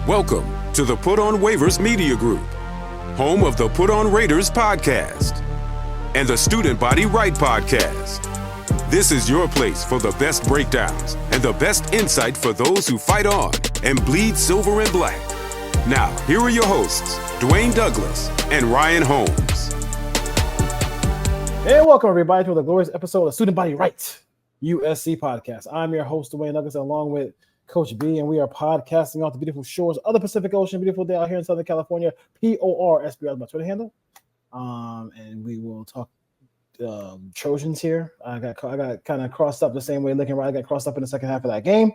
Welcome to the Put On Waivers Media Group, home of the Put On Raiders podcast and the Student Body Right podcast. This is your place for the best breakdowns and the best insight for those who fight on and bleed silver and black. Now, here are your hosts, Dwayne Douglas and Ryan Holmes. Hey, welcome everybody to the glorious episode of Student Body Right, USC podcast. I'm your host, Dwayne Douglas, along with Coach B, and we are podcasting off the beautiful shores of the Pacific Ocean. Beautiful day out here in Southern California. PORSB is my Twitter handle. And we will talk Trojans here. I got kind of crossed up the same way Lincoln Riley got crossed up in the second half of that game.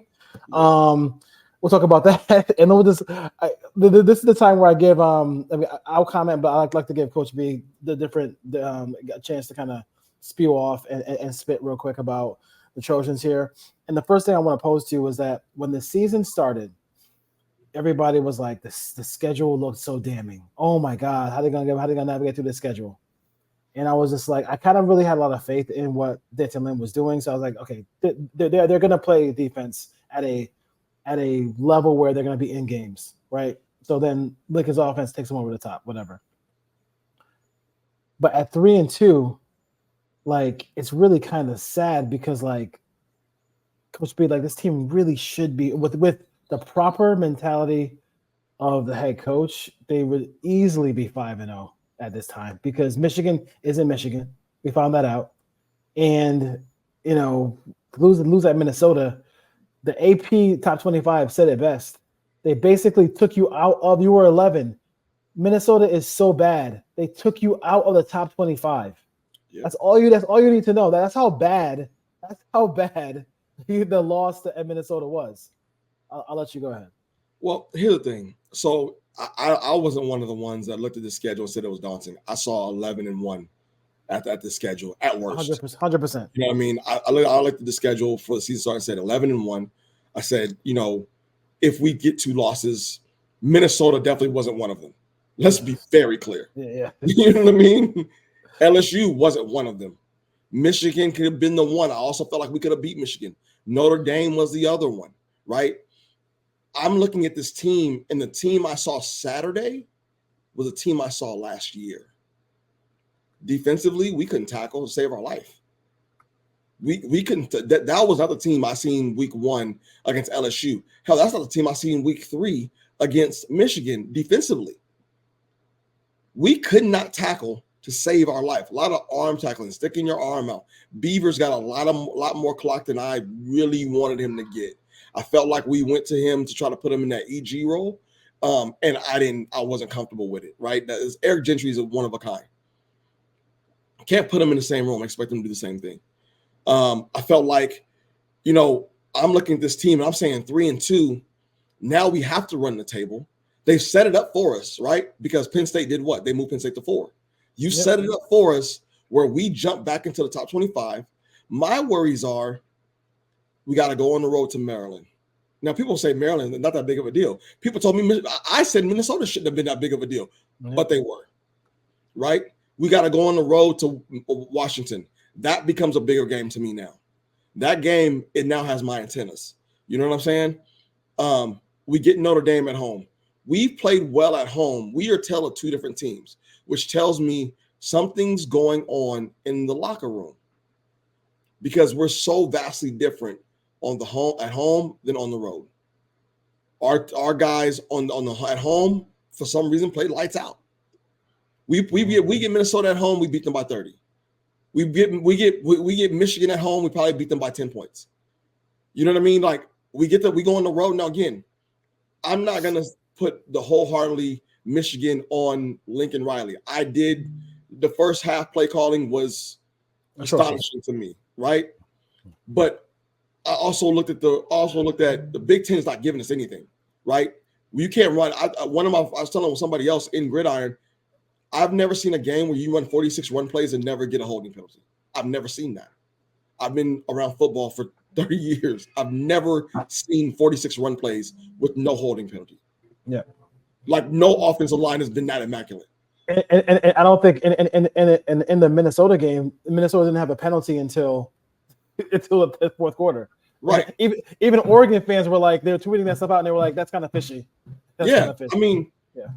We'll talk about that. And this is the time where I give I'll comment, but I'd like to give Coach B a chance to kind of spew off and spit real quick about the Trojans here. And the first thing I want to pose to you was that when the season started, everybody was like, the schedule looked so damning. Oh my God, how they gonna navigate through this schedule? And I was just like, I kind of really had a lot of faith in what Denton Lynn was doing. So I was like, okay, they're gonna play defense at a level where they're gonna be in games, right? So then Lincoln's offense takes them over the top, whatever. But at 3-2, like, it's really kind of sad because, like, Coach B, like, this team really should be with the proper mentality of the head coach, they would easily be 5-0 at this time because Michigan is in Michigan. We found that out. And, you know, lose at Minnesota, the AP top 25 said it best. They basically took you out of, you were 11. Minnesota is so bad. They took you out of the top 25. Yep. That's all you need to know. That's how bad the loss to Minnesota was. I'll let you go ahead. Well, here's the thing. So I wasn't one of the ones that looked at the schedule and said it was daunting. I saw 11-1 at the schedule at worst. 100%. You know what I mean? I looked at the schedule for the season start and said 11-1. I said, you know, if we get 2 losses, Minnesota definitely wasn't one of them. Let's be very clear. Yeah. You know what I mean? LSU wasn't one of them. Michigan could have been the one. I also felt like we could have beat Michigan. Notre Dame was the other one, right? I'm looking at this team, and the team I saw Saturday was a team I saw last year. Defensively, we couldn't tackle to save our life. We couldn't. That was not the team I seen week 1 against LSU. Hell, that's not the team I seen week 3 against Michigan defensively. We could not tackle to save our life. A lot of arm tackling, sticking your arm out. Beavers got a lot more clock than I really wanted him to get. I felt like we went to him to try to put him in that EG role, and I wasn't comfortable with it, right? Eric Gentry is one of a kind. Can't put him in the same room. I expect him to do the same thing. I felt like, you know, I'm looking at this team and I'm saying 3-2. Now we have to run the table. They've set it up for us, right? Because Penn State did what? They moved Penn State to 4. You set it up for us where we jump back into the top 25. My worries are we got to go on the road to Maryland. Now, people say Maryland is not that big of a deal. People told me, I said Minnesota shouldn't have been that big of a deal, but they were, right? We got to go on the road to Washington. That becomes a bigger game to me now. That game, it now has my antennas. You know what I'm saying? We get Notre Dame at home. We've played well at home. We are a tale of 2 different teams, which tells me something's going on in the locker room because we're so vastly different at home than on the road. Our guys at home for some reason play lights out. We get Minnesota at home, we beat them by 30. We get Michigan at home, we probably beat them by 10 points. You know what I mean? Like we go on the road. Now again, I'm not gonna put the wholeheartedly Michigan on Lincoln Riley. I did. The first half play calling was astonishing to me, right? But I also looked at the Big Ten is not giving us anything, right? You can't run. I was telling somebody else in Gridiron, I've never seen a game where you run 46 run plays and never get a holding penalty. I've never seen that. I've been around football for 30 years. I've never seen 46 run plays with no holding penalty. Yeah. Like no offensive line has been that immaculate. And I don't think in the Minnesota game, Minnesota didn't have a penalty until the fourth quarter. Right. Even Oregon fans were like, they were tweeting that stuff out and they were like, that's kind of fishy. That's beneficial.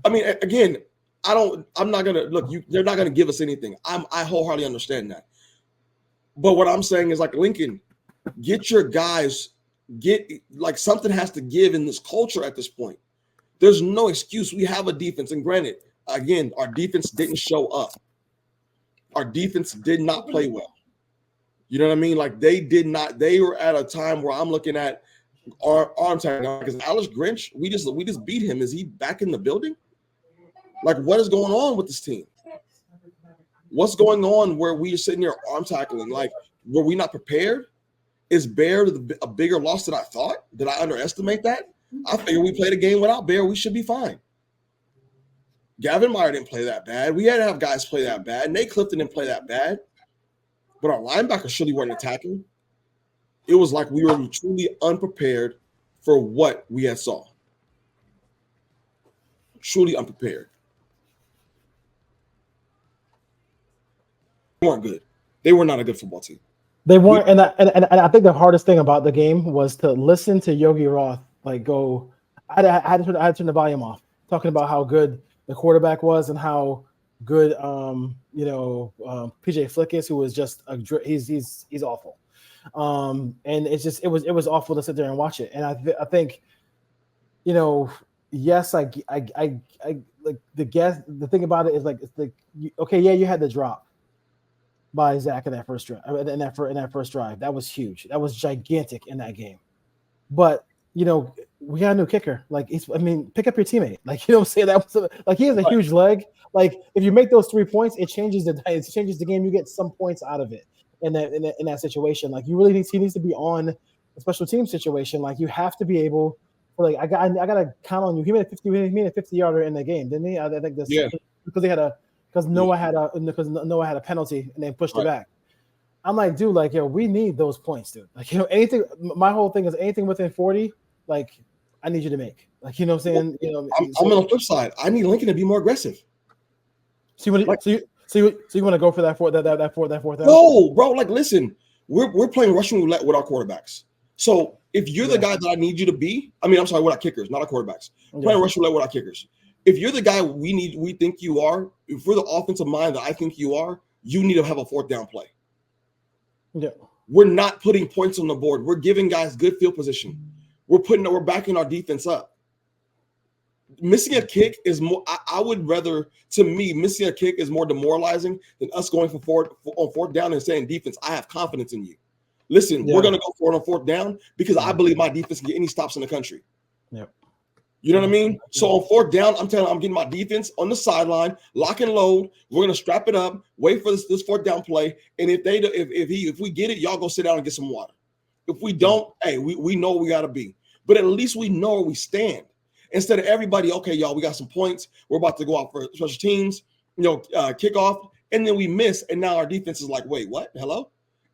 I mean, again, I'm not gonna look. They're not gonna give us anything. I wholeheartedly understand that. But what I'm saying is, like, Lincoln, get your guys. Like, something has to give in this culture at this point. There's no excuse. We have a defense, and granted, again, our defense didn't show up. Our defense did not play well. You know what I mean? Like, they did not. They were at a time where I'm looking at our arm tackle because Alex Grinch, we just beat him. Is he back in the building? Like, what is going on with this team? What's going on where we are sitting there arm tackling? Like, were we not prepared? Is Bear a bigger loss than I thought? Did I underestimate that? I figured we played a game without Bear. We should be fine. Gavin Meyer didn't play that bad. We had to have guys play that bad. Nate Clifton didn't play that bad. But our linebackers surely weren't attacking. It was like we were truly unprepared for what we had saw. Truly unprepared. They weren't good. They were not a good football team. They weren't, and I think the hardest thing about the game was to listen to Yogi Roth like go. I had to turn the volume off, talking about how good the quarterback was and how good PJ Flick is, who was just he's awful, and it was awful to sit there and watch it. And I think, yes, I like the thing about it is like it's like you had the drop by Zach in that first drive. In that first drive, that was huge. That was gigantic in that game. But we got a new kicker. Like, pick up your teammate. Like, you know what I'm saying? That was like he has a huge leg. Like, if you make those 3 points, it changes the game. You get some points out of it in that situation. Like, he needs to be on a special team situation. Like, you have to be able. Like, I gotta count on you. He made a 50-yarder in the game, didn't he? I think this because Noah had a penalty and they pushed it back. I'm like, dude, like, we need those points, dude. Like, anything. My whole thing is anything within 40. Like, I need you to make. Like, you know what I'm saying? I'm on the flip side. I need Lincoln to be more aggressive. So you want to go for that fourth down? No, bro. Like, listen, we're playing Russian roulette with our quarterbacks. So if you're the guy that I need you to be, with our kickers, not our quarterbacks. We're playing Russian roulette with our kickers. If you're the guy we think you are, if we're the offensive mind that I think you are, you need to have a fourth down play. Yeah. We're not putting points on the board. We're giving guys good field position. We're backing our defense up. Missing a kick is more. I would rather, to me, missing a kick is more demoralizing than us going on fourth down and saying, defense, I have confidence in you. Listen, we're going to go for it on fourth down because I believe my defense can get any stops in the country. Yep. You know what I mean? So on fourth down, I'm getting my defense on the sideline, lock and load. We're going to strap it up, wait for this fourth down play. And if we get it, y'all go sit down and get some water. If we don't, hey, we know where we got to be. But at least we know where we stand. Instead of everybody, okay, y'all, we got some points. We're about to go out for special teams, kickoff, and then we miss. And now our defense is like, wait, what? Hello?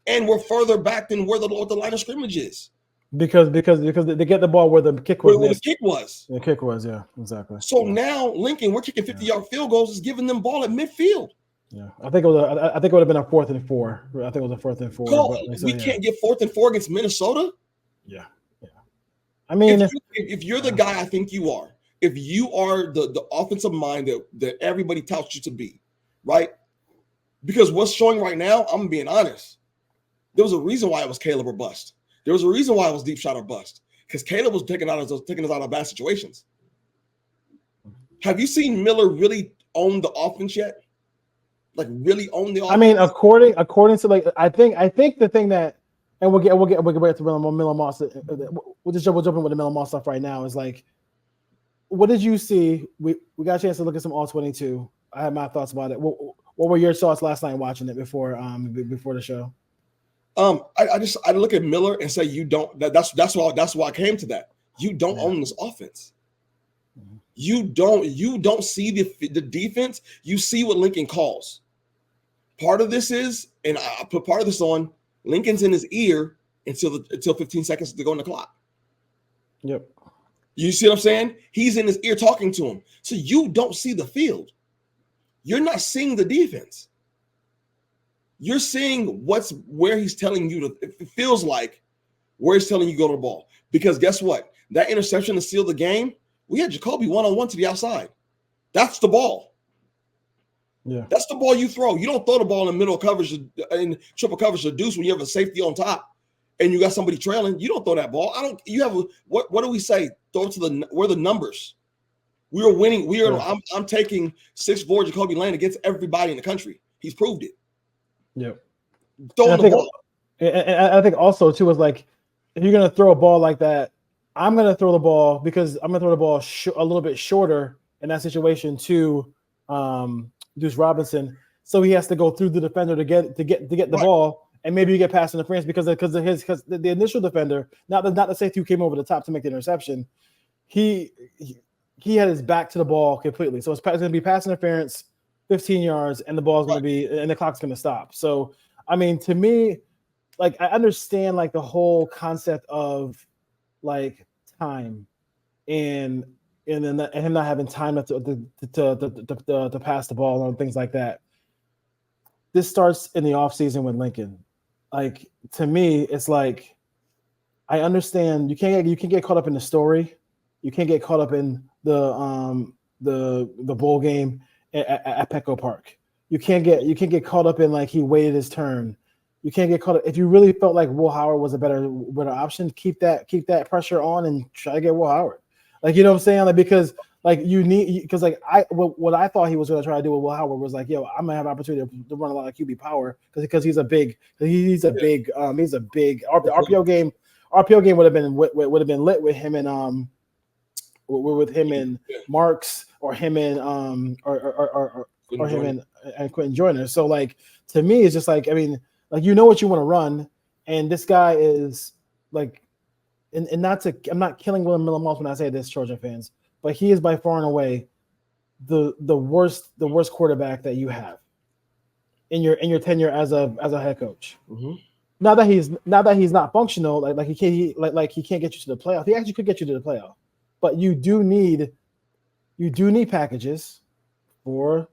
And we're further back than where the line of scrimmage is. Because they get the ball where the kick was. Where the kick was. The kick was, yeah, exactly. So now Lincoln, we're kicking 50-yard field goals, is giving them ball at midfield. Yeah, I think it would have been a 4th and 4. I think it was a 4th and 4. We can't get 4th and 4 against Minnesota. Yeah. I mean, if you're the guy I think you are, if you are the offensive mind that everybody touts you to be, right? Because what's showing right now, I'm being honest. There was a reason why it was Caleb or bust. There was a reason why it was deep shot or bust. Because Caleb was taking us out of bad situations. Have you seen Miller really own the offense yet? Like, really own the offense? I mean, according to, like, I think the thing that, and we'll get back to Miller Moss. We'll jump in with the Miller Moss stuff right now. Is like, what did you see? We got a chance to look at some All-22. I had my thoughts about it. What were your thoughts last night watching it before the show? I look at Miller and say, you don't. That's why I came to that. You don't own this offense. You don't see the defense. You see what Lincoln calls. Part of this is, and I put part of this on, Lincoln's in his ear until 15 seconds to go on the clock. Yep. You see what I'm saying? He's in his ear talking to him. So you don't see the field. You're not seeing the defense. You're seeing where he's telling you it feels like where he's telling you to go to the ball. Because guess what? That interception to seal the game We had Jacoby one-on-one to the outside. That's the ball. Yeah. That's the ball you throw. You don't throw the ball in middle coverage in triple coverage or deuce when you have a safety on top and you got somebody trailing. You don't throw that ball. What do we say? Throw it to where the numbers. We are winning. I'm taking 6'4" Jacoby Lane against everybody in the country. He's proved it. Yep. Throwing the ball. And I think also too is like, if you're gonna throw a ball like that, I'm gonna throw the ball because I'm gonna throw the ball a little bit shorter in that situation to Deuce Robinson, so he has to go through the defender to get the ball, and maybe you get past interference because the initial defender, not the safety who came over the top to make the interception, he had his back to the ball completely, so it's going to be pass interference, 15 yards, and the ball's going to be and the clock's going to stop. So I mean, to me, like I understand like the whole concept of like time and him not having time to pass the ball and things like that. This starts in the offseason with Lincoln. Like to me, it's like I understand you can't get caught up in the story. You can't get caught up in the bowl game at Petco Park. You can't get caught up in like he waited his turn. You can't get caught up if you really felt like Will Howard was a better option. Keep that pressure on and try to get Will Howard. Like, you know what I'm saying? Like, because like what I thought he was going to try to do with Will Howard was like, yo, I'm gonna have an opportunity to run a lot of QB power because he's a big RPO game. RPO game would have been lit with him and Marks or him and Quentin Joyner. So like to me, it's just like, I mean, like, you know what you want to run, and this guy is like, and I'm not killing William Miller Moss when I say this, Trojan fans, but he is by far and away the worst quarterback that you have in your tenure as a head coach. Mm-hmm. Now that he's not functional, like he can't get you to the playoff. He actually could get you to the playoff, but you do need packages for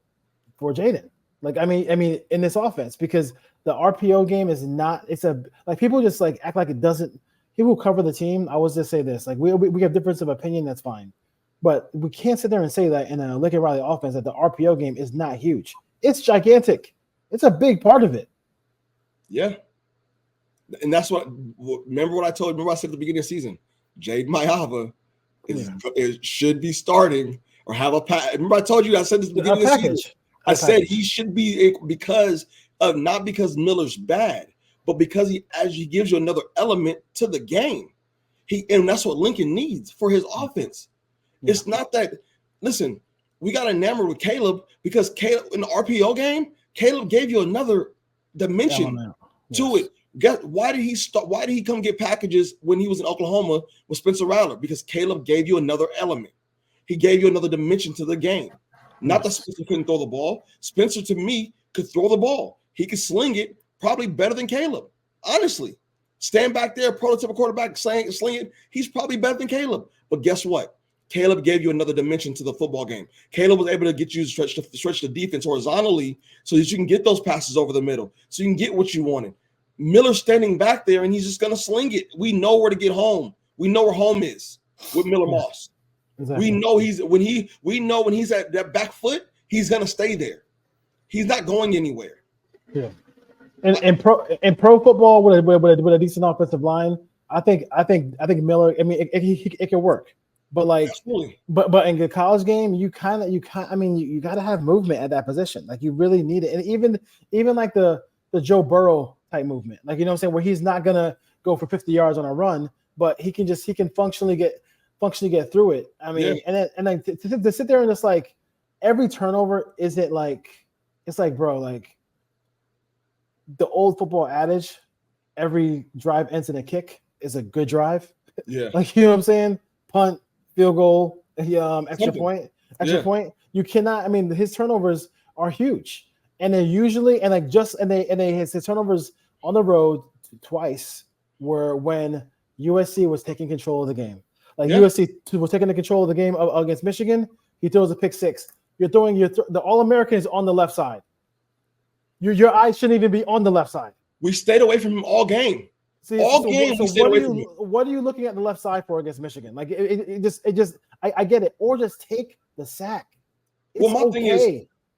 Jaden. Like I mean in this offense, because the RPO game is not. It's like people just like act like it doesn't. People who cover the team, I was just say this, like we have difference of opinion, that's fine. But we can't sit there and say that in a Lincoln Riley offense that the RPO game is not huge. It's gigantic. It's a big part of it. Yeah. And that's remember I said at the beginning of the season, Jade Mayava should be starting or have a package. Remember I told you, I said this at the beginning of the season. I said he should be because of not because Miller's bad, but because he gives you another element to the game. And that's what Lincoln needs for his offense. Yeah. It's not that, listen, we got enamored with Caleb because Caleb in the RPO game, Caleb gave you another dimension to it. Why did he come get packages when he was in Oklahoma with Spencer Rattler? Because Caleb gave you another element. He gave you another dimension to the game. Not that Spencer couldn't throw the ball. Spencer, to me, could throw the ball. He could sling it probably better than Caleb. Honestly, stand back there, prototypical quarterback, sling it. He's probably better than Caleb. But guess what? Caleb gave you another dimension to the football game. Caleb was able to get you to stretch the defense horizontally so that you can get those passes over the middle, so you can get what you wanted. Miller's standing back there, and he's just going to sling it. We know where to get home. We know where home is with Miller Moss. Exactly. We know when he's at that back foot, he's going to stay there. He's not going anywhere. Yeah. And pro football with a decent offensive line, I think Miller. I mean, it can work, but like, absolutely. but in the college game, you got to have movement at that position. Like you really need it, and even like the Joe Burrow type movement, like, you know what I'm saying, where he's not gonna go for 50 yards on a run, but he can functionally get through it. I mean, yeah. and then to sit there and just like every turnover isn't like, it's like, bro, like the old football adage, every drive ends in a kick is a good drive. Yeah. Like, you know what I'm saying? Punt, field goal, extra point. You cannot, I mean, his turnovers are huge. And they're usually, his turnovers on the road twice were when USC was taking control of the game. Like USC was taking the control of the game against Michigan. He throws a pick six. You're throwing the All-American is on the left side. Your eyes shouldn't even be on the left side. We stayed away from him all game. See, All so, game, so we stayed away from it. what are you looking at the left side for against Michigan? Like it just I get it. Or just take the sack. It's Well,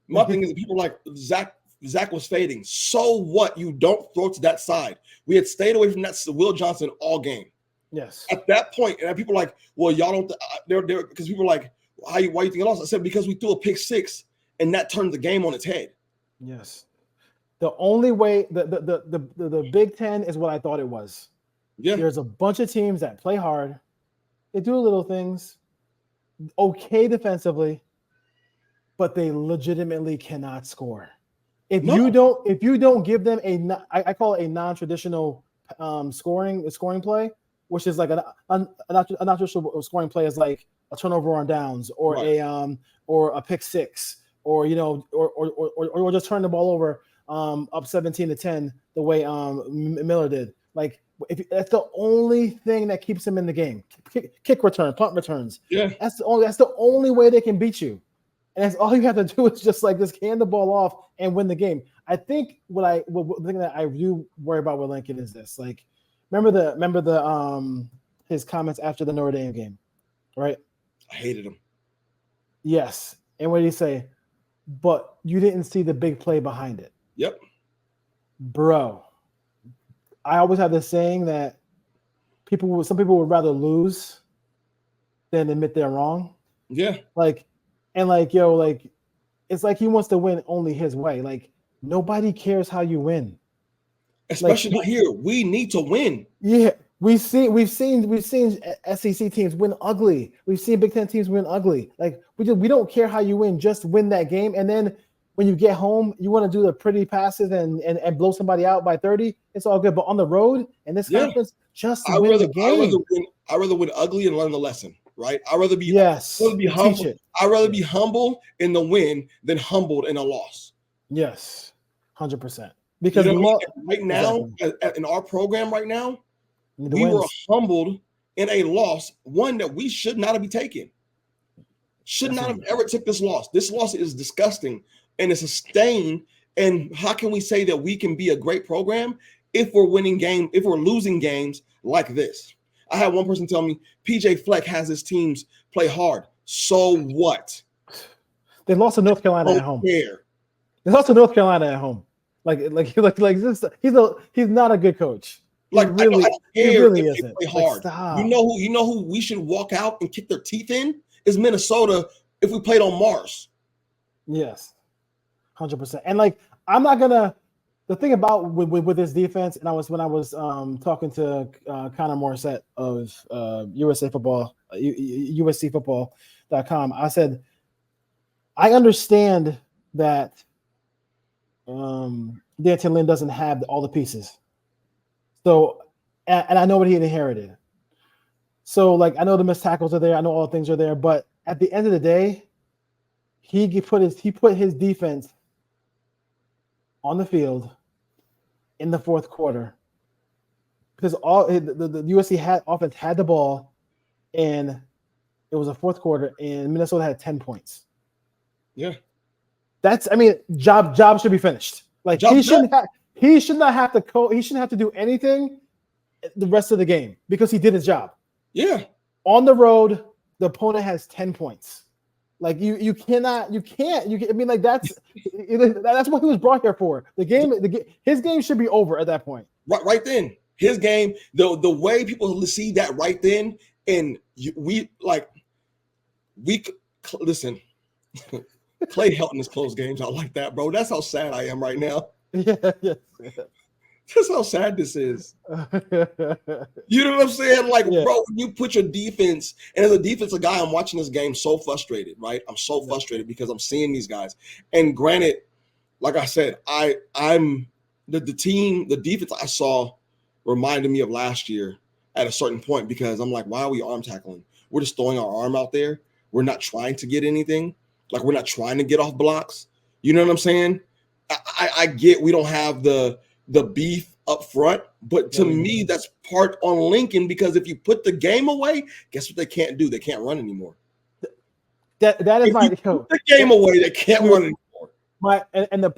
my thing is people like Zach was fading. So what? You don't throw to that side. We had stayed away from that Will Johnson all game. Yes. At that point, and people are like, well, y'all don't. They're because people are like, why you think you lost? I said because we threw a pick six, and that turned the game on its head. Yes. The only way the Big Ten is what I thought it was. Yeah. There's a bunch of teams that play hard. They do little things, okay defensively, but they legitimately cannot score. If you don't give them I call it a non-traditional scoring play, which is like a not traditional scoring play is like a turnover on downs or or a pick six or or just turn the ball over up 17-10 the way Miller did. Like if that's the only thing that keeps them in the game, kick return, punt returns. Yeah, that's the only way they can beat you. And that's all you have to do is just hand the ball off and win the game. I think the thing that I do worry about with Lincoln is this. Like, remember the his comments after the Notre Dame game, right? I hated him. Yes. And what did he say? But you didn't see the big play behind it. Yep. Bro, I always have this saying that some people would rather lose than admit they're wrong. Yeah. It's like he wants to win only his way. Like, nobody cares how you win. Especially not here. We need to win. Yeah. We've seen SEC teams win ugly. We've seen Big Ten teams win ugly. Like, we don't care how you win, just win that game. And then when you get home, you want to do the pretty passes and blow somebody out by 30. It's all good. But on the road in this conference, just win the game. I'd rather win ugly and learn the lesson. Right? I'd rather be humble. I'd rather be humble in the win than humbled in a loss. Yes, 100%. Because right now, in our program right now, we were humbled in a loss, one that we should not have taken. Should not have ever took this loss. This loss is disgusting and it's a stain. And how can we say that we can be a great program if we're losing games like this? I had one person tell me PJ Fleck has his teams play hard. So what? They lost to North Carolina at home. They lost to North Carolina at home. Like this, he's not a good coach. Like he really isn't. Play hard. Stop. You know who we should walk out and kick their teeth in is Minnesota if we played on Mars. Yes, 100%. And I'm not gonna. The thing about with this defense, and when I was talking to Connor Morissette of USA Football, USCFootball.com, I said, I understand that D'Anton Lynn doesn't have all the pieces. So, and I know what he inherited. So, I know the missed tackles are there. I know all the things are there. But at the end of the day, he put his defense on the field in the fourth quarter because the USC offense had the ball, and it was a fourth quarter, and Minnesota had 10 points. Yeah, job should be finished. He shouldn't have to do anything the rest of the game because he did his job. Yeah, on the road, the opponent has 10 points. That's what he was brought here for. His game should be over at that point. Right then, his game. The way people see that right then, and listen. Clay Helton has closed games out like that, bro. That's how sad I am right now. Yeah. That's how sad this is. You know what I'm saying? Bro, when you put your defense, and as a defensive guy, I'm watching this game so frustrated, right? I'm so frustrated because I'm seeing these guys. And granted, like I said, I'm the defense I saw reminded me of last year at a certain point because I'm like, why are we arm tackling? We're just throwing our arm out there. We're not trying to get anything. We're not trying to get off blocks. You know what I'm saying? I get we don't have the beef up front, but to me, that's part on Lincoln because if you put the game away, guess what they can't do? They can't run anymore. That is put the game away. They can't run anymore. The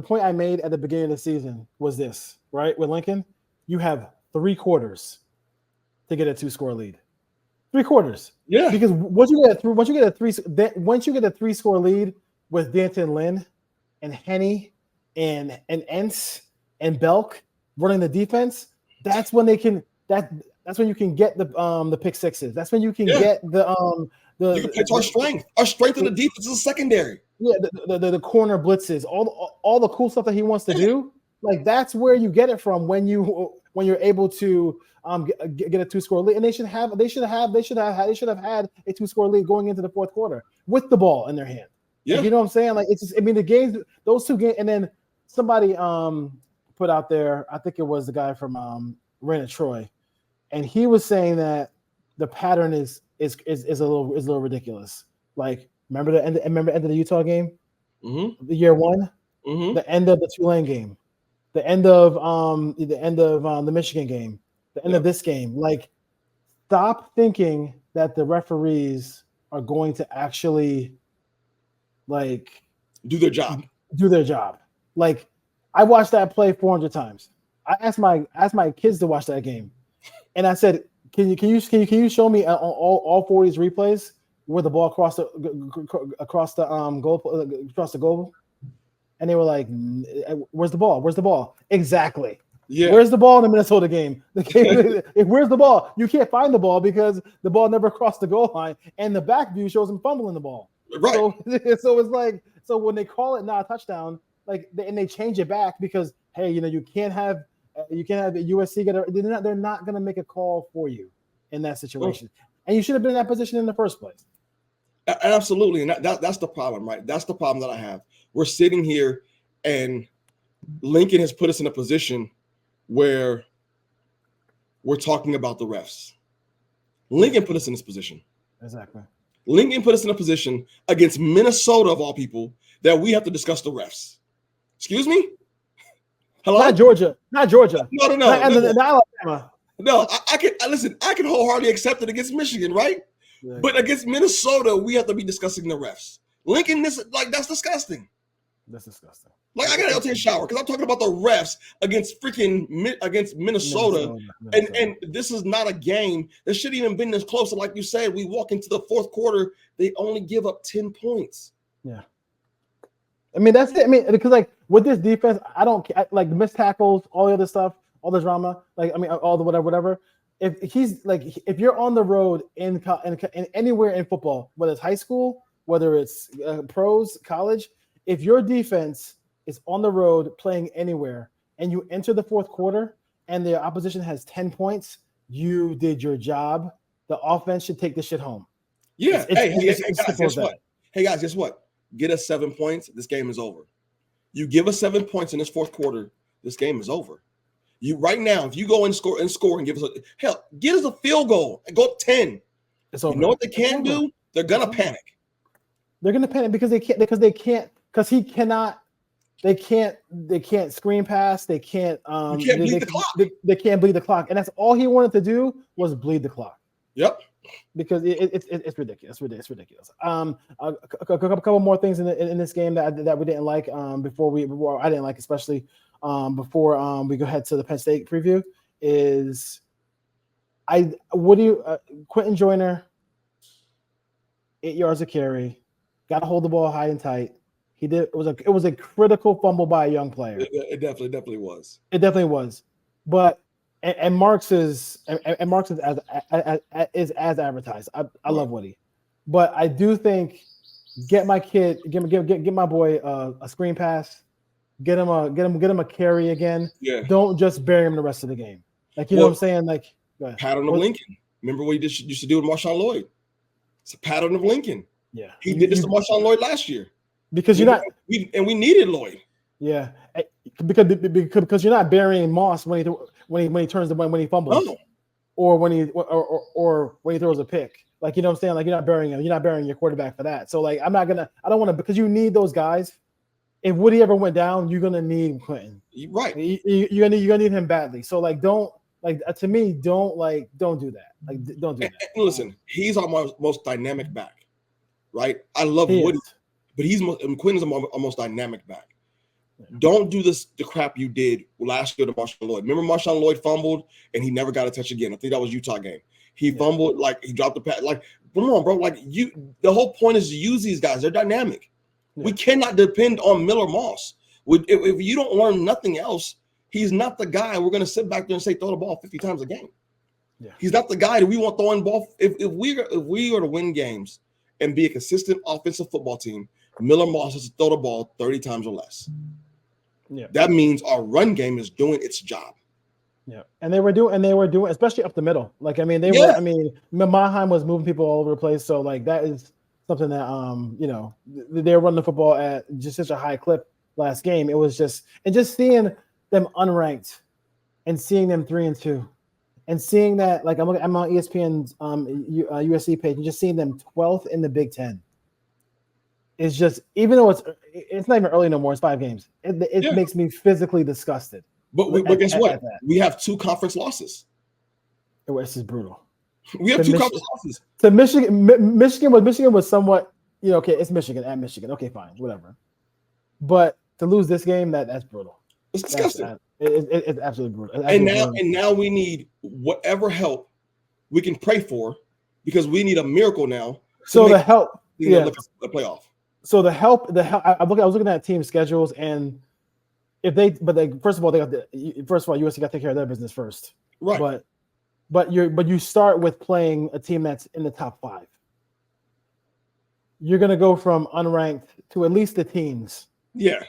point I made at the beginning of the season was this, right? With Lincoln, you have 3 quarters to get a 2-score lead. 3 quarters. Yeah. Because once you get a 3-score lead with Danton Lynn and Henny and Entz and Belk running the defense, that's when you can get the pick sixes. That's when you can get you can play to our strength. Our strength in the defense is secondary. Yeah, the corner blitzes, all the cool stuff that he wants to do. Like that's where you get it from when you're able to get a 2-score lead, and they should have had a 2-score lead going into the fourth quarter with the ball in their hand. Yeah, like, you know what I'm saying? Like it's just, I mean, the games, those 2 games, and then somebody put out there, I think it was the guy from Raina Troy, and he was saying that the pattern is a little ridiculous. Like remember the end of the Utah game, the year 1, the end of the Tulane game, the end of the Michigan game, the end of this game. Like, stop thinking that the referees are going to actually like do their job. Like, I watched that play 400 times. I asked my kids to watch that game, and I said, "Can you show me all 4 of these replays where the ball across the goal?" And they were like, "Where's the ball? Where's the ball?" Exactly. Yeah. Where's the ball in the Minnesota game? Where's the ball? You can't find the ball because the ball never crossed the goal line, and the back view shows him fumbling the ball. Right. So it's like, so when they call it not a touchdown, like, and they change it back because, hey, you can't have USC get they're not going to make a call for you in that situation, and you should have been in that position in the first place. Absolutely, and that's the problem, right? That's the problem that I have. We're sitting here, and Lincoln has put us in a position where we're talking about the refs. Lincoln put us in this position. Exactly. Lincoln put us in a position against Minnesota, of all people, that we have to discuss the refs. Excuse me? Hello? Not Georgia. No. Not Alabama. No, I can wholeheartedly accept it against Michigan, right? Yeah. But against Minnesota, we have to be discussing the refs. Lincoln, that's disgusting. That's disgusting. Like, I gotta go take a shower because I'm talking about the refs against Minnesota. And this is not a game that shouldn't even been this close. And like you said, we walk into the fourth quarter, they only give up 10 points. Yeah. I mean, that's it. I mean, because like with this defense, I don't like the missed tackles, all the other stuff, all the drama. Like, I mean, all the whatever. If you're on the road in anywhere in football, whether it's high school, whether it's pros, college, if your defense is on the road playing anywhere and you enter the fourth quarter and the opposition has 10 points, you did your job. The offense should take this shit home. Yeah. Hey, guys, guess what? Get us 7 points. This game is over. You give us 7 points in this fourth quarter, this game is over. You right now, if you go and score and give us get us a field goal and go up 10. It's over. You know what they can do? They're gonna panic. They're gonna panic because they can't they can't screen pass. They can't bleed the clock. They can't bleed the clock. And that's all he wanted to do was bleed the clock. Yep. Because it's ridiculous. It's ridiculous. A couple more things in this game that we didn't like before I didn't like, especially before we go ahead to the Penn State preview, is Quentin Joyner, 8 yards of carry, got to hold the ball high and tight. It was a critical fumble by a young player. It definitely was. It definitely was. But and Marks is as advertised. I love Woody, but I do think get my boy a screen pass, get him a carry again. Yeah. Don't just bury him the rest of the game. Like, you know what I'm saying? Like, pattern of Lincoln. Remember what he used to do with Marshawn Lloyd? It's a pattern of Lincoln. Yeah. He did this to Marshawn Lloyd last year. Because we needed Lloyd. Yeah, because you're not burying Moss when he turns the when he fumbles, or when he throws a pick. Like, you know what I'm saying? Like, you're not burying him. You're not burying your quarterback for that. So like, I don't want to, because you need those guys. If Woody ever went down, you're gonna need Quentin. Right. You're gonna need him badly. So like, don't do that. Like, don't do that. And listen, he's our most dynamic back, right? I love Woody. But Quentin's our most dynamic back. Don't do the crap you did last year to Marshawn Lloyd. Remember Marshawn Lloyd fumbled and he never got a touch again. I think that was Utah game. He fumbled, like he dropped the pass. Like, come on, bro. Like the whole point is to use these guys. They're dynamic. Yeah. We cannot depend on Miller Moss. If you don't learn nothing else, he's not the guy we're going to sit back there and say throw the ball 50 times a game. Yeah. He's not the guy that we want throwing ball. If we are to win games and be a consistent offensive football team, Miller Moss has to throw the ball 30 times or less. Yeah. That means our run game is doing its job. Yeah. And they were doing, especially up the middle. Like, I mean, Mannheim was moving people all over the place. So like, that is something that, they're running the football at just such a high clip last game. It was just seeing them unranked and seeing them 3-2 and seeing that, like, I'm on ESPN's USC page and just seeing them 12th in the Big Ten. It's just, even though it's not even early no more, it's 5 games. It makes me physically disgusted. But guess what? We have 2 conference losses. This is brutal. We have 2 conference losses. So Michigan was somewhat, okay, it's Michigan at Michigan. Okay, fine, whatever. But to lose this game, that's brutal. It's disgusting. It's absolutely brutal. And now we need whatever help we can pray for, because we need a miracle now. So the help, the playoff. So the help. I was looking at team schedules, and first of all, USC got to take care of their business first, right? But you start with playing a team that's in the top 5. You're gonna go from unranked to at least the teens. Yeah.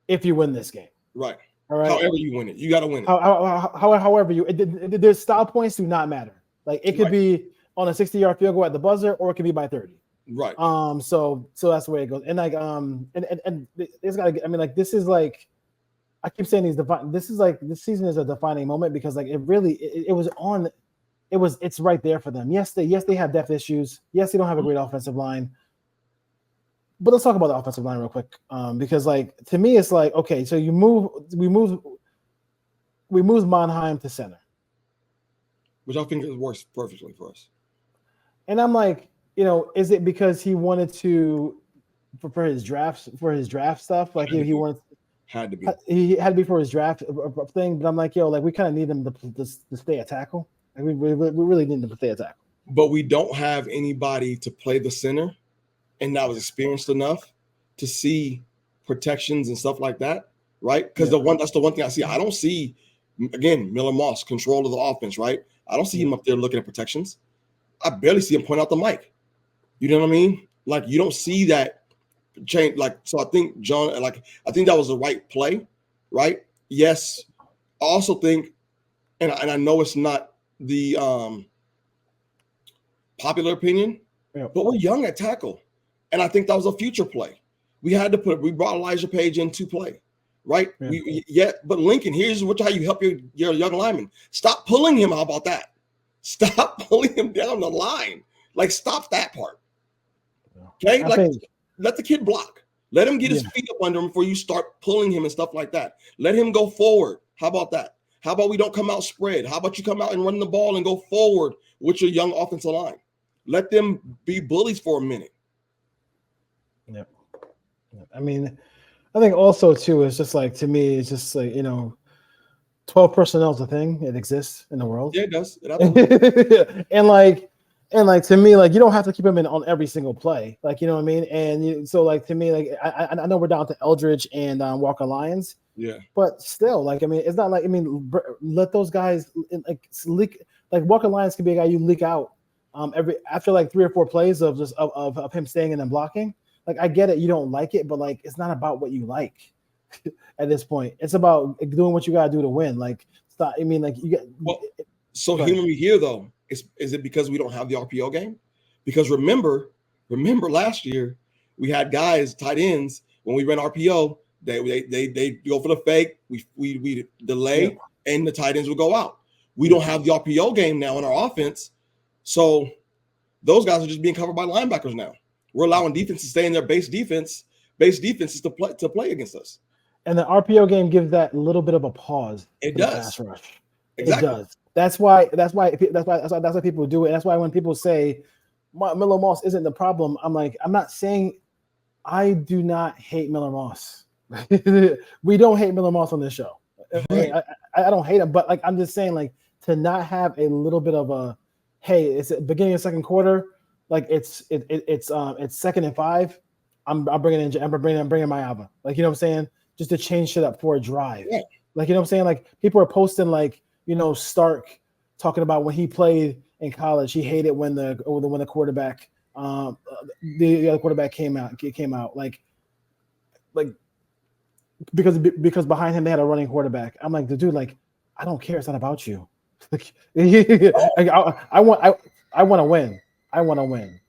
If you win this game, right? All right. However you win it, you got to win it. However there's style points do not matter. Like, it could be on a 60-yard field goal at the buzzer, or it could be by 30. Right. So that's the way it goes. And like, and it's got to. I mean, like, this is like, I keep saying this season is a defining moment, because like, it's right there for them. Yes, they have depth issues. Yes, they don't have a great offensive line. But let's talk about the offensive line real quick, because like, to me, it's like, okay, so we moved Mannheim to center, which I think works perfectly for us. And I'm like, is it because he wanted to for his draft stuff? Like, he had to be for his draft thing. But I'm like, like, we kind of need him to stay a tackle. Like, we really need him to stay a tackle. But we don't have anybody to play the center, and that was experienced enough to see protections and stuff like that, right? Because that's the one thing I see. I don't see, again, Miller Moss, control of the offense, right? I don't see him up there looking at protections. I barely see him point out the mic. You know what I mean? Like, you don't see that change. Like, so I think I think that was the right play, right? Yes. I also think, and I know it's not the popular opinion, but we're young at tackle. And I think that was a future play. We brought Elijah Page in to play, right? But Lincoln, here's how you help your young lineman. Stop pulling him. How about that? Stop pulling him down the line. Like, stop that part. Okay? Let the kid block. Let him get his feet up under him before you start pulling him and stuff like that. Let him go forward. How about that? How about we don't come out spread? How about you come out and run the ball and go forward with your young offensive line? Let them be bullies for a minute. Yeah. I mean, I think also too, it's just like, to me, it's just like, 12 personnel is a thing. It exists in the world. Yeah, it does. and like to me, like, you don't have to keep him in on every single play. Like, you know what I mean? And so like, to me, like, I know we're down to Eldridge and Walker Lyons. Yeah. But still, like, I mean, it's not like, let those guys leak. Like, Walker Lyons can be a guy you leak out after like 3 or 4 plays of him staying in and blocking. Like, I get it, you don't like it, but like, it's not about what you like at this point. It's about doing what you gotta do to win. Like, stop. I mean, like, you get. Well, so hear me here though. Is it because we don't have the RPO game? Because remember last year we had guys, tight ends, when we ran RPO, they go for the fake, we delay, and the tight ends will go out. We don't have the RPO game now in our offense, so those guys are just being covered by linebackers now. We're allowing defense to stay in their base defenses to play against us. And the RPO game gives that little bit of a pause. It does. Pass rush. Exactly. It does. That's why people do it. And that's why when people say Miller Moss isn't the problem, I'm like, I'm not saying I do not hate Miller Moss. We don't hate Miller Moss on this show. Right. I don't hate him, but like I'm just saying, like to not have a little bit of a, hey, it's at the beginning of second quarter, like it's 2nd and 5. I'm bringing my Ava, like, you know what I'm saying, just to change shit up for a drive. Yeah. Like, you know what I'm saying, like people are posting like, you know, Stark talking about when he played in college, he hated when the quarterback the other quarterback came out like because behind him they had a running quarterback. I'm like, dude, like I don't care. It's not about you. Like, I want to win. I want to win.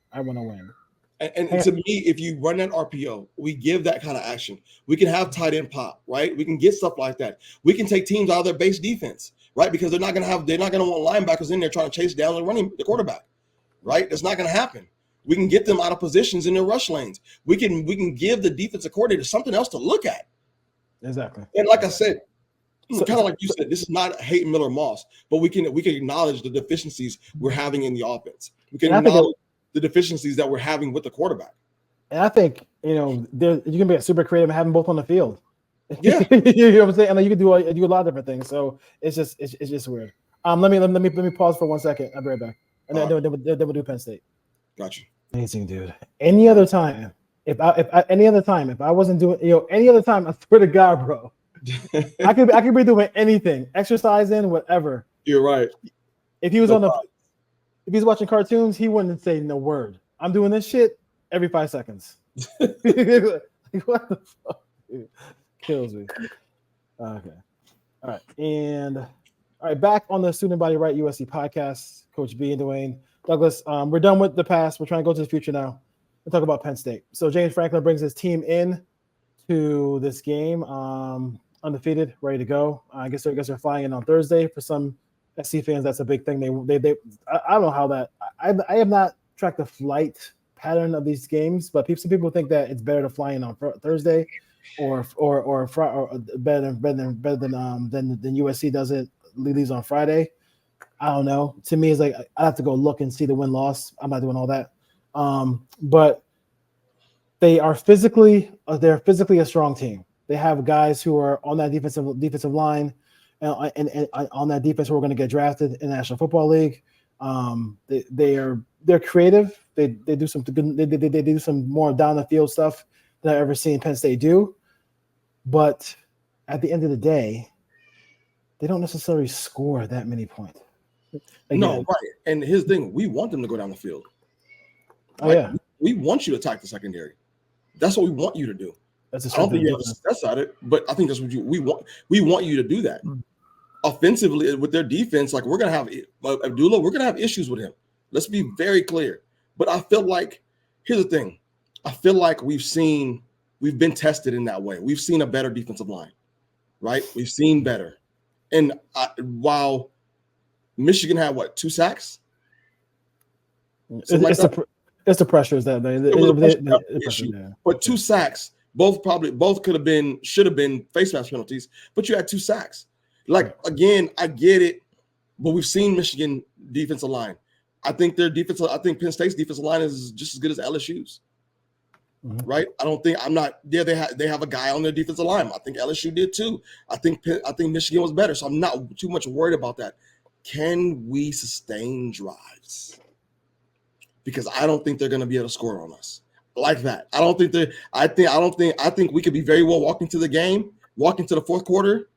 And to me, if you run that RPO, we give that kind of action. We can have tight end pop, right? We can get stuff like that. We can take teams out of their base defense, right? Because they're not going to want linebackers in there trying to chase down the quarterback, right? That's not going to happen. We can get them out of positions in their rush lanes. We can give the defensive coordinator something else to look at. Exactly. And like I said, kind of like you said, this is not hate Miller Moss, but we can acknowledge the deficiencies we're having in the offense. We can acknowledge the deficiencies that we're having with the quarterback. And I think, you know, you can be super creative and have them both on the field. Yeah. You know what I'm saying? And like, you can do a lot of different things. So it's just weird. Let me pause for 1 second. I'll be right back. And then we'll do Penn State. Gotcha. Amazing, dude. Any other time, if I wasn't doing, you know, any other time, I swear to God, bro, I could be doing anything, exercising, whatever. You're right. If he was if he's watching cartoons, he wouldn't say no word. I'm doing this shit every 5 seconds. Like, what the fuck? Dude? Kills me. Okay. All right. And all right, back on the Student Body Right USC podcast, Coach B and Dwayne. Douglas, we're done with the past. We're trying to go to the future now. We'll talk about Penn State. So James Franklin brings his team in to this game, undefeated, ready to go. I guess they're flying in on Thursday. For some SC fans, that's a big thing. I don't know how that. I have not tracked the flight pattern of these games, but some people think that it's better to fly in on Thursday, or better than USC does it. Leaves on Friday. I don't know. To me, it's like I have to go look and see the win-loss. I'm not doing all that. But they are physically a strong team. They have guys who are on that defensive line and on that defense who are going to get drafted in the National Football League. They're creative. They do some good. They do some more down the field stuff than I've ever seen Penn State do. But at the end of the day, they don't necessarily score that many points. Again. No, right. And here's the thing: we want them to go down the field. Oh yeah, we want you to attack the secondary. That's what we want you to do. That's I don't think you have to stress at it, but I think that's what we want. We want you to do that. Offensively, with their defense, like we're gonna have Abdullah, we're gonna have issues with him. Let's be very clear. But I feel like here's the thing: I feel like we've been tested in that way. We've seen a better defensive line, right? We've seen better. And while Michigan had 2 sacks? It's the pressures that But 2 sacks, both should have been face mask penalties, but you had 2 sacks. Like, again, I get it, but we've seen Michigan defensive line. I think Penn State's defensive line is just as good as LSU's. Mm-hmm. Right? They have a guy on their defensive line. I think LSU did too. I think Michigan was better, so I'm not too much worried about that. Can we sustain drives? Because I don't think they're going to be able to score on us like that. I think we could be very well walking to the fourth quarter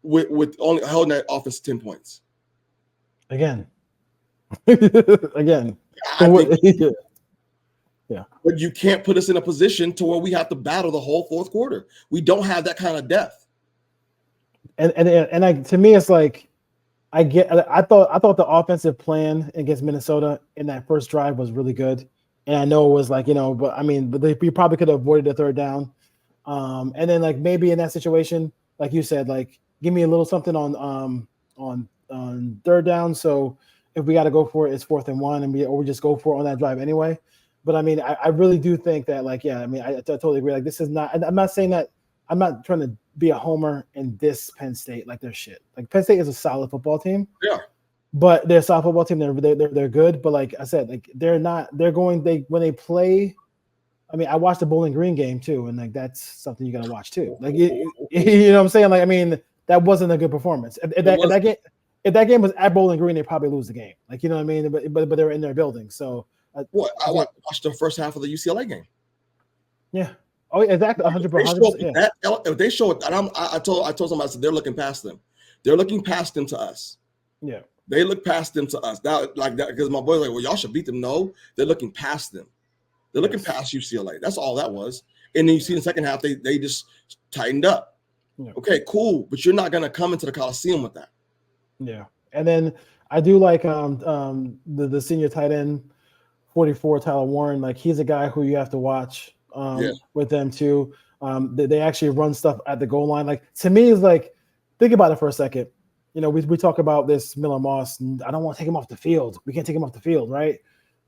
with only holding that offense 10 points. Again. Yeah. But you can't put us in a position to where we have to battle the whole fourth quarter. We don't have that kind of depth. And to me, it's like I thought the offensive plan against Minnesota in that first drive was really good. And I know it was like, but you probably could have avoided the third down. And then like maybe in that situation, like you said, like give me a little something on third down. So if we got to go for it, it's 4th and 1, or we just go for it on that drive anyway. But I mean, I really do think that, like, yeah, I mean, I totally agree. Like, this is not. I'm not saying that. I'm not trying to be a homer in this Penn State. Like, they're shit. Like, Penn State is a solid football team. Yeah. But they're a solid football team. They're good. But like I said, like they're not. They're going. When they play I mean, I watched the Bowling Green game too, and like that's something you got to watch too. Like, you know what I'm saying? Like, I mean, that wasn't a good performance. If that game was at Bowling Green, they probably lose the game. Like, you know what I mean? But they were in their building, so. I watched the first half of the UCLA game. Yeah. Oh, yeah, exactly. 100%. Yeah. If they show it, and I told somebody, I said they're looking past them. They're looking past them to us. Yeah. They look past them to us. Now, like that, because my boy's like, well, y'all should beat them. No, they're looking past them. They're looking past UCLA. That's all that was. And then you see in the second half, they just tightened up. Yeah. Okay, cool. But you're not gonna come into the Coliseum with that. Yeah. And then I do like the senior tight end 44, Tyler Warren. Like, he's a guy who you have to watch with them too. They actually run stuff at the goal line. Like, to me, it's like, think about it for a second. You know, we talk about this Miller Moss, and I don't want to take him off the field. We can't take him off the field, right?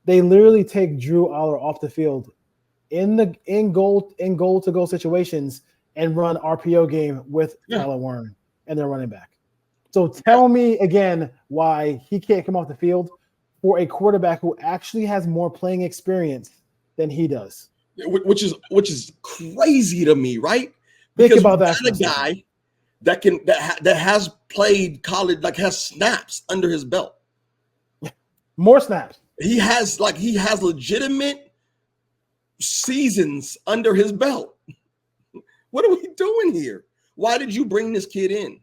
They literally take Drew Aller off the field in goal to goal situations and run RPO game with Tyler Warren and their running back. So tell me again why he can't come off the field for a quarterback who actually has more playing experience than he does. Which is crazy to me, right? Think about that. A guy that has played college, like has snaps under his belt. More snaps. He has legitimate seasons under his belt. What are we doing here? Why did you bring this kid in?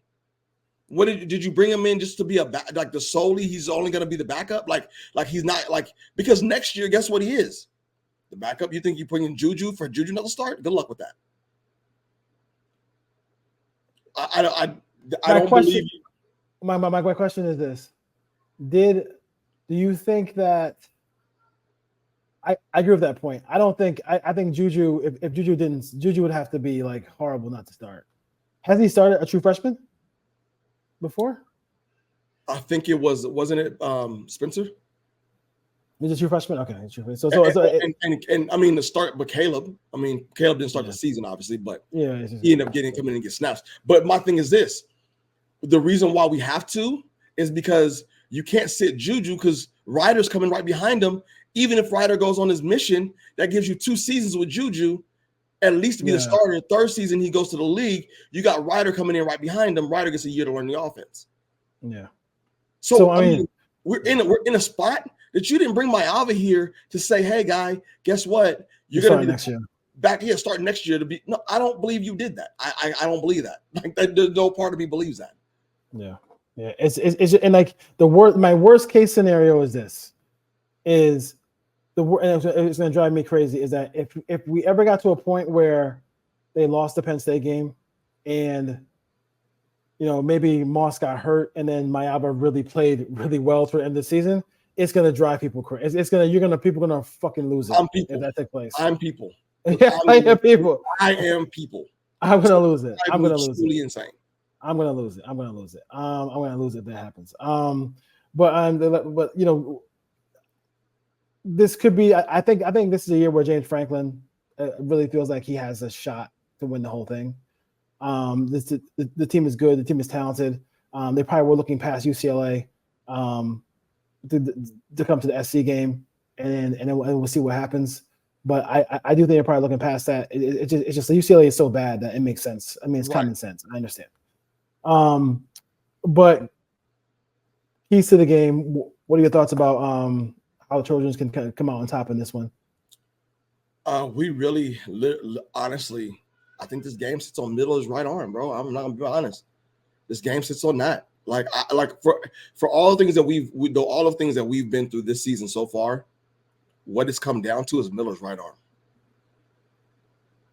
What did you bring him in just to be he's only going to be the backup? Like he's not because next year, guess what he is? The backup. You think you bring in Juju for Juju not to start? Good luck with that. I don't believe you. My question is this: do you think that? I agree with that point. I think Juju. If Juju didn't, Juju would have to be like horrible not to start. Has he started a true freshman before? I think it wasn't it Spencer? He's a true freshman. Okay, true. So I mean the start, but Caleb. I mean Caleb didn't start the season obviously, but he ended up coming in and get snaps. But my thing is this: the reason why we have to is because you can't sit Juju because Ryder's coming right behind him. Even if Ryder goes on his mission, that gives you 2 seasons with Juju, at least to be the starter. Third season, he goes to the league. You got Ryder coming in right behind him. Ryder gets a year to learn the offense. Yeah. So I mean, we're in a spot that you didn't bring Maava here to say, hey, guy, guess what? You're going to be next year. Back here, starting next year to be. No, I don't believe you did that. I don't believe that. Like there's no part of me believes that. Yeah. Yeah. It's and like my worst case scenario is this. Is and it's going to drive me crazy is that if we ever got to a point where they lost the Penn State game and, you know, maybe Moss got hurt and then Maava really played really well for the end of the season, it's going to drive people crazy. People going to fucking lose it if that takes place. I'm people. Yeah, I am people. I am people. I'm going to lose it. I'm going to lose it. Insane. I'm going to lose it. I'm going to lose it. I'm going to lose it if that happens. But you know, this could be. I think this is a year where James Franklin really feels like he has a shot to win the whole thing. The team is good. The team is talented. They probably were looking past UCLA to come to the SC game, and then we'll see what happens. But I do think they're probably looking past that. It's just UCLA is so bad that it makes sense. I mean, it's common sense. I understand. But keys to the game. What are your thoughts about how the Trojans can come out on top in this one? We really, honestly, I think this game sits on middle of his right arm, bro. I'm not gonna be honest. This game sits on that. For all the things that all of things that we've been through this season so far, what it's come down to is Miller's right arm.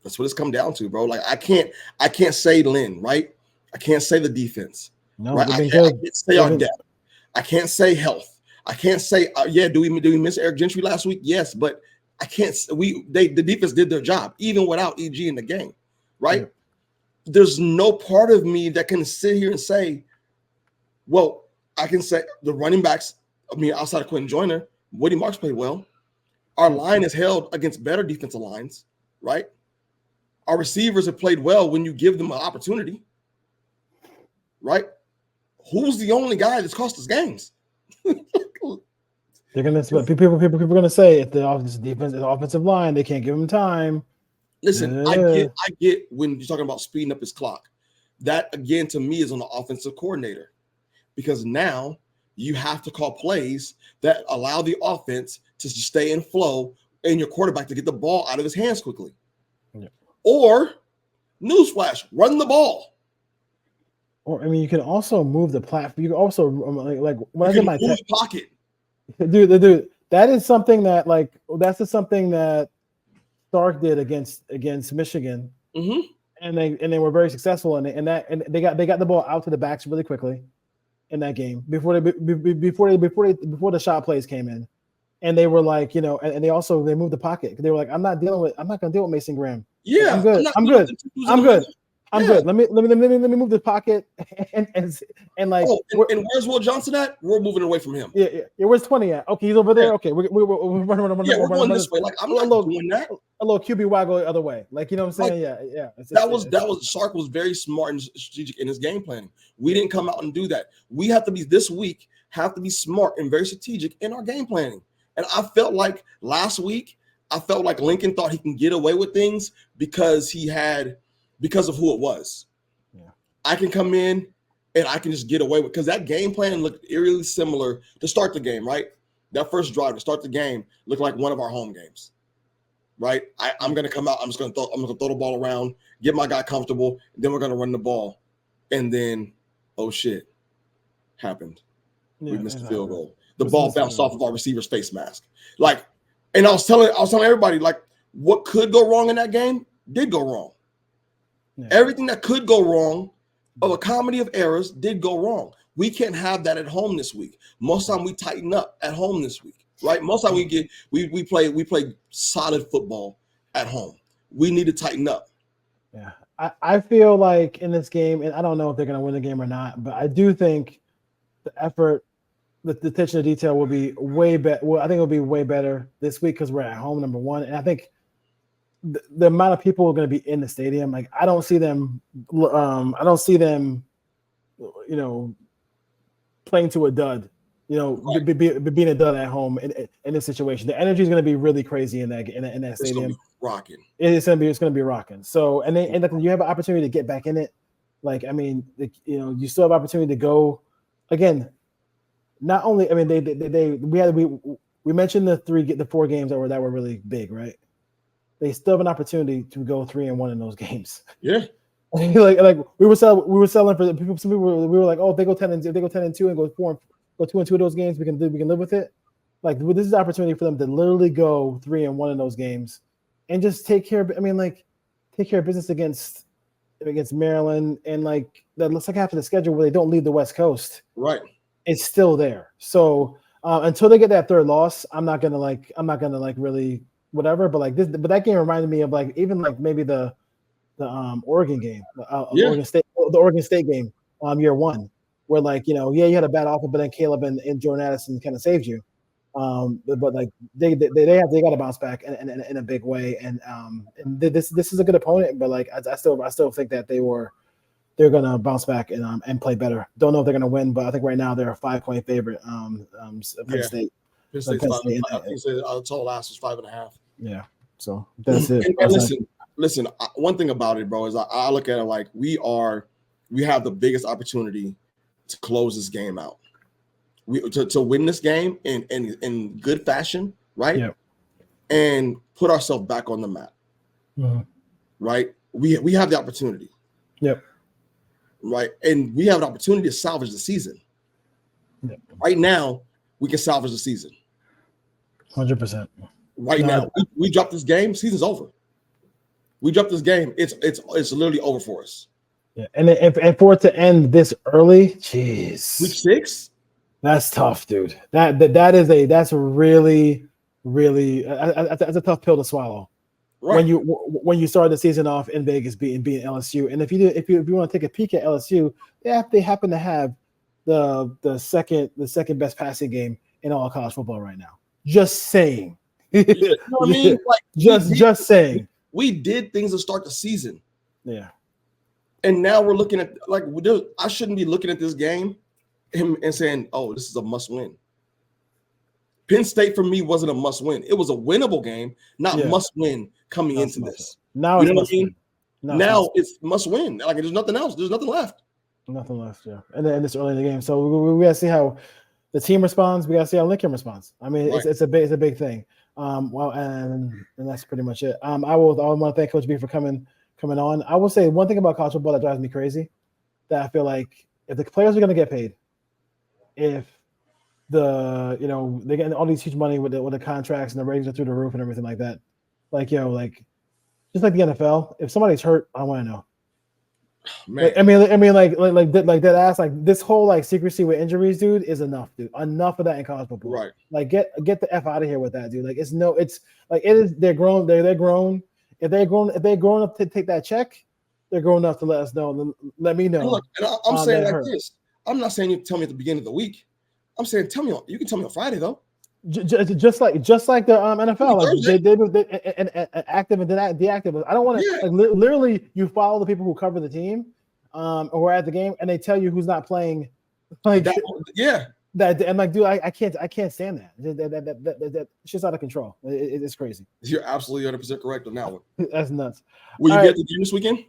That's what it's come down to, bro. Like I can't say Lynn, right? I can't say the defense. No, right? I can't say our depth. I can't say health. I can't say, do we miss Eric Gentry last week? Yes, but I can't. The defense did their job even without EG in the game, right? Yeah. There's no part of me that can sit here and say, well, I can say the running backs. I mean, outside of Quentin Joyner, Woody Marks played well. Our line is held against better defensive lines, right? Our receivers have played well when you give them an opportunity, right? Who's the only guy that's cost us games? They're gonna, but people are gonna say if the offensive line, they can't give him time. Listen, I get when you're talking about speeding up his clock. That again to me is on the offensive coordinator, because now you have to call plays that allow the offense to stay in flow and your quarterback to get the ball out of his hands quickly. Yeah. Or, newsflash, run the ball. Or I mean, you can also move the platform. You can also like when I did my pocket, dude. That is something that that's just something that Stark did against Michigan, and they were very successful in it. And they got the ball out to the backs really quickly in that game before the shot plays came in, and they were like, and they moved the pocket. They were like, I'm not gonna deal with Mason Graham. Yeah, I'm good. I'm good. Let me move the pocket and like. And where's Will Johnson at? We're moving away from him. Yeah. Where's 20 at? Okay, he's over there. Okay, we're going this way. Like I'm not doing that. A little QB waggle the other way. Like you know what I'm saying? Yeah. Sark was very smart and strategic in his game planning. We didn't come out and do that. We have to be this week. Have to be smart and very strategic in our game planning. And I felt like last week, Lincoln thought he can get away with things because of who it was. Yeah. I can come in and I can just get away with, because that game plan looked eerily similar to start the game, right? That first drive to start the game looked like one of our home games, right? I'm going to come out. I'm going to throw the ball around, get my guy comfortable, and then we're going to run the ball. And then, oh shit, happened. Yeah, we missed the field goal. The ball bounced off of our receiver's face mask. And I was telling everybody, what could go wrong in that game did go wrong. Yeah. Everything that could go wrong of a comedy of errors did go wrong. We can't have that at home this week. Most time we tighten up at home this week, right? Most time we play solid football at home. We need to tighten up. Yeah, I feel like in this game, and I don't know if they're going to win the game or not, but I do think the effort, the attention to detail will be way better. Well, I think it'll be way better this week because we're at home, number one, and I think the amount of people are going to be in the stadium, like I don't see them, playing to a dud, being a dud at home in this situation. The energy is going to be really crazy in that stadium. It's rocking. It's going to be rocking. So and you have an opportunity to get back in it. You still have opportunity to go again. Not only, we mentioned the 4 games that were really big, right? They still have an opportunity to go 3-1 in those games. Yeah. like we were selling for the people. Some people we were like, oh, if they go 10-2 and go 2-2 of those games, we can live with it. Like this is an opportunity for them to literally go 3-1 in those games, and just take care of business against Maryland, and the second half of the schedule where they don't leave the West Coast. Right. It's still there. So until they get that third loss, I'm not gonna really whatever. But that game reminded me of maybe the Oregon game, the Oregon State game, year one, where you had a bad offense, but then Caleb and Jordan Addison kind of saved you. But they got to bounce back in a big way, and this is a good opponent, but I still think that they're gonna bounce back and play better. Don't know if they're gonna win, but I think right now they're a 5-point favorite. Penn State. Penn State. I think the total last was 5.5. Yeah, so that's it. And listen. One thing about it, bro, is I look at it like we have the biggest opportunity to close this game out. To win this game in good fashion, right? Yeah. And put ourselves back on the map. Mm-hmm. Right? We have the opportunity. Yep. Right. And we have an opportunity to salvage the season. Yep. Right now, we can salvage the season. 100%. Right now. We drop this game, season's over. We drop this game, it's literally over for us. Yeah. And for it to end this early, jeez. Week 6? That's tough, dude. That's really, really that's a tough pill to swallow. Right. When you started the season off in Vegas beating LSU, and if you want to take a peek at LSU, they happen to have the second best passing game in all of college football right now. Just saying. You know what I mean? Just saying. We did things to start the season. Yeah. And now we're looking at I shouldn't be looking at this game and saying, "Oh, this is a must win." Penn State for me wasn't a must win. It was a winnable game, not must win coming into this. Now you it's know must what I mean? win. Now it's must win. Like there's nothing else. There's nothing left. Nothing left, yeah. And then this early in the game, so we gotta see how the team responds. We gotta see how Lincoln responds. I mean, Right. it's a big thing. Well, and that's pretty much it. I want to thank Coach B for coming on. I will say one thing about college football that drives me crazy, that I feel like if the players are going to get paid, if they're getting all these huge money with the contracts and the ratings are through the roof and everything like that, like just like the NFL, if somebody's hurt, I want to know. Man. I mean, like that ass, like this whole like secrecy with injuries, dude, is enough, dude. Enough of that in college football. Right. Like get the F out of here with that, dude. Like it's like it is. They're grown. They're grown. If they're grown up to take that check, they're grown enough to let us know. Let me know. And look, and I'm saying like this. I'm not saying you tell me at the beginning of the week. I'm saying you can tell me on Friday though. Just like the NFL, like they active and deactive. I don't want to like literally. You follow the people who cover the team, or at the game, and they tell you who's not playing. Like that, and like, dude, I can't stand that. That shit's out of control. It's crazy. You're absolutely 100% correct on that one. That's nuts. Will you be at the game this weekend?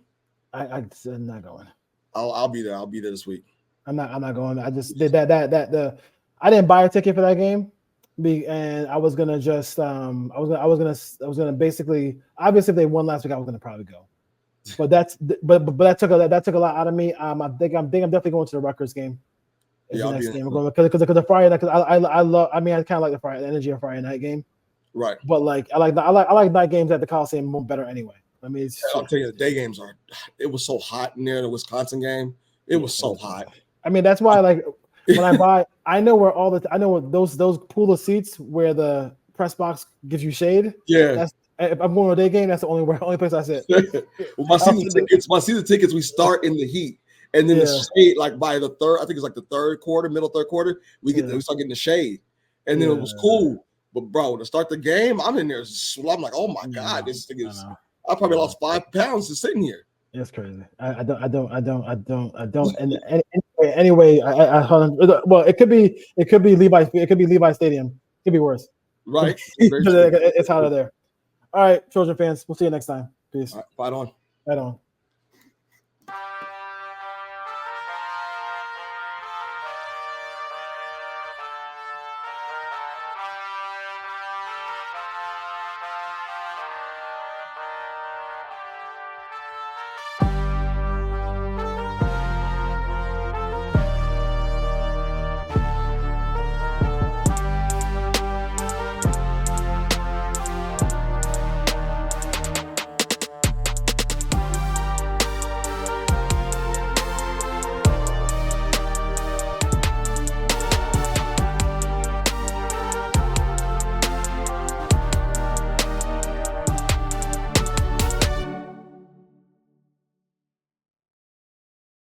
I'm not going. I'll be there. I'll be there this week. I'm not going. I just did that. I didn't buy a ticket for that game. And I was gonna just I was gonna basically, obviously if they won last week I was gonna probably go, but that took a lot out of me. I think I'm definitely going to the Rutgers game. Yeah, because the Friday night, because I love, I kind of like the energy of Friday night game, right? But like I like night games at the Coliseum more better anyway. I mean, I'll tell you, the day games it was so hot near the Wisconsin game. It was so hot. I mean, that's why like. When I buy, I know where those pool of seats where the press box gives you shade. Yeah. If I'm going to a day game, that's the only place I sit. Well, my season tickets, we start in the heat, and then the shade, like by the third, I think it's like the middle third quarter, we start getting the shade, and then it was cool. But bro, to start the game, I'm in there, I'm like, oh my god, this thing is. I probably lost 5 pounds just sitting here. It's crazy. I don't. And anyway, well, it could be Levi. It could be Levi Stadium. It could be worse. Right. It's hotter there. All right, Trojan fans. We'll see you next time. Peace. All right, fight on. Fight on.